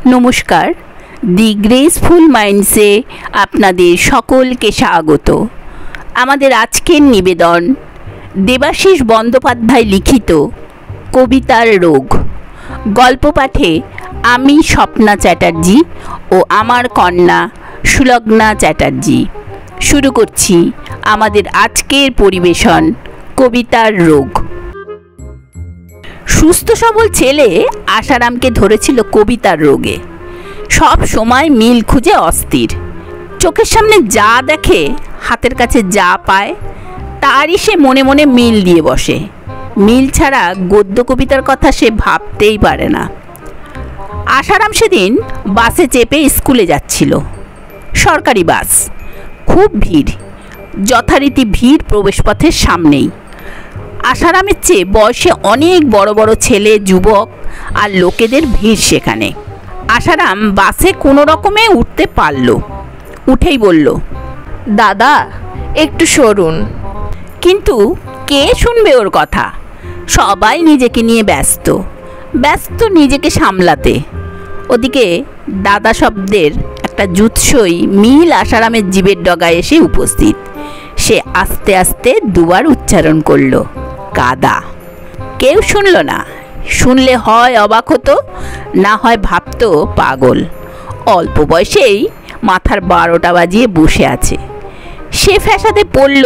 নমস্কার, দি গ্রেসফুল মাইন্ডসে আপনাদের সকলকে স্বাগত। আমাদের আজকের নিবেদন দেবাশিস বন্দ্যোপাধ্যায় লিখিত কবিতার রোগ। গল্প পাঠে আমি স্বপ্না চ্যাটার্জি ও আমার কন্যা সুলগ্না চ্যাটার্জি। শুরু করছি আমাদের আজকের পরিবেশন কবিতার রোগ। সুস্থ সবল ছেলে আশারামকে ধরেছিল কবিতার রোগে। সব সময় মিল খুঁজে অস্থির। চোখের সামনে যা দেখে, হাতের কাছে যা পায়, তারই সে মনে মনে মিল দিয়ে বসে। মিল ছাড়া গদ্য কবিতার কথা সে ভাবতেই পারে না। আশারাম সেদিন বাসে চেপে স্কুলে যাচ্ছিল। সরকারি বাস, খুব ভিড়, যথারীতি ভিড় প্রবেশপথের সামনেই। আশারামের চেয়ে বয়সে অনেক বড় বড় ছেলে, যুবক আর লোকেদের ভিড় সেখানে। আশারাম বাসে কোনো রকমে উঠতে পারল। উঠেই বলল, দাদা একটু সরুন। কিন্তু কে শুনবে ওর কথা? সবাই নিজেকে নিয়ে ব্যস্ত ব্যস্ত নিজেকে সামলাতে। ওদিকে দাদা শব্দের একটা জুৎসই মিল আশারামের জিভের ডগায় এসে উপস্থিত। সে আস্তে আস্তে দুবার উচ্চারণ করল, কাদা। কেউ শুনল না। শুনলে হয় অবাক হতো, না হয় ভাবতো পাগল। অল্প বয়সেই মাথার 12টা বাজিয়ে বসে আছে। সে ফ্যাসাদে পড়ল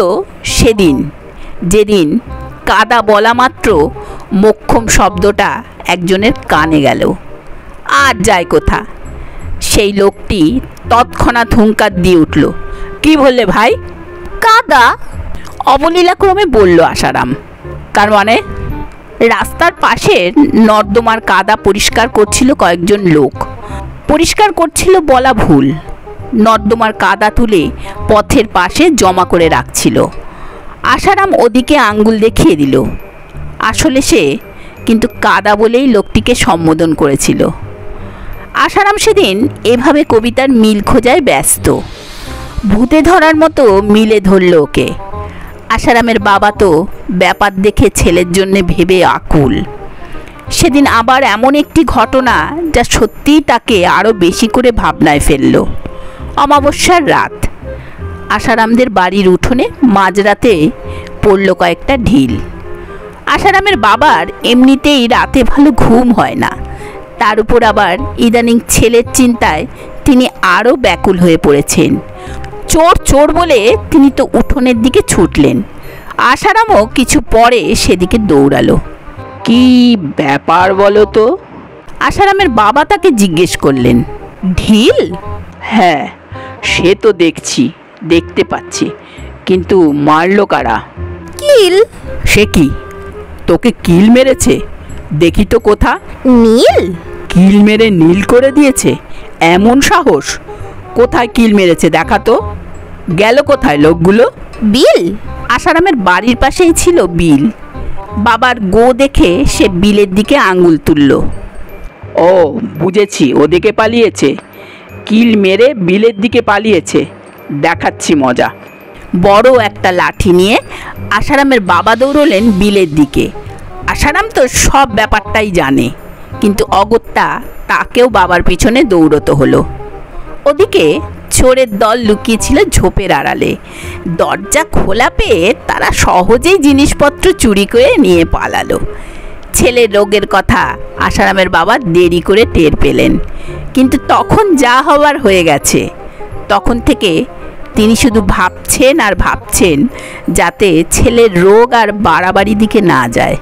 সেদিন, যেদিন কাদা বলা মাত্র মোক্ষম শব্দটা একজনের কানে গেল। আর যায় কোথা? সেই লোকটি তৎক্ষণাৎ হুঙ্কার দিয়ে উঠল, কি বললে ভাই? কাদা, অবলীলাক্রমে বলল আশারাম। তার মানে? রাস্তার পাশের নর্দমার কাদা পরিষ্কার করছিল কয়েকজন লোক। পরিষ্কার করছিল বলা ভুল, নর্দমার কাদা তুলে পথের পাশে জমা করে রাখছিল। আশারাম ওদিকে আঙ্গুল দেখিয়ে দিল। আসলে সে কিন্তু কাদা বলেই লোকটিকে সম্বোধন করেছিল। আশারাম সেদিন এভাবে কবিতার মিল খোঁজায় ব্যস্ত। ভূতে ধরার মতো মিলে ধরল ওকে। আশারামের বাবা তো ব্যাপার দেখে ছেলের জন্যে ভেবে আকুল। সেদিন আবার এমন একটি ঘটনা যা সত্যিই তাকে আরও বেশি করে ভাবনায় ফেলল। অমাবস্যার রাত। আশারামদের বাড়ির উঠোনে মাঝরাতে পড়ল কয়েকটা ঢিল। আশারামের বাবার এমনিতেই রাতে ভালো ঘুম হয় না, তার উপর আবার ইদানিং ছেলের চিন্তায় তিনি আরও ব্যাকুল হয়ে পড়েছেন। চোর চোর বলে তিনি তো উঠোনের দিকে ছুটলেন। আশারামও কিছু পরে সেদিকে দৌড়ালো। কি ব্যাপার বলো তো? আশারামের বাবা তাকে জিজ্ঞেস করলেন। ঢিল? হ্যাঁ, সে তো দেখতে পাচ্ছি, কিন্তু মারলো কারা? কিল। সে কি, তোকে কিল মেরেছে? দেখি তো কোথা। নীল? কিল মেরে নীল করে দিয়েছে? এমন সাহস? কোথায় কিল মেরেছে দেখা তো। গেল কোথায় লোকগুলো? বিল? আশারামের বাড়ির পাশেই ছিল বিল। বাবার গো দেখে সে বিলের দিকে আঙুল তুলল। ও বুঝেছি, ওদিকে পালিয়েছে। কিল মেরে বিলের দিকে পালিয়েছে, দেখাচ্ছি মজা। বড় একটা লাঠি নিয়ে আশারামের বাবা দৌড়লেন বিলের দিকে। আশারাম তো সব ব্যাপারটাই জানে, কিন্তু অগত্যা তাকেও বাবার পিছনে দৌড়তে হলো। ওদিকে চোরের দল লুকিয়েছিল ঝোপের আড়ালে। দরজা খোলা পেয়ে তারা সহজেই জিনিসপত্র চুরি করে নিয়ে পালালো। ছেলের রোগের কথা আশারামের বাবা দেরি করে টের পেলেন, কিন্তু তখন যা হওয়ার হয়ে গেছে। তখন থেকে তিনি শুধু ভাবছেন আর ভাবছেন যাতে ছেলের রোগ আর বাড়াবাড়ি দিকে না যায়।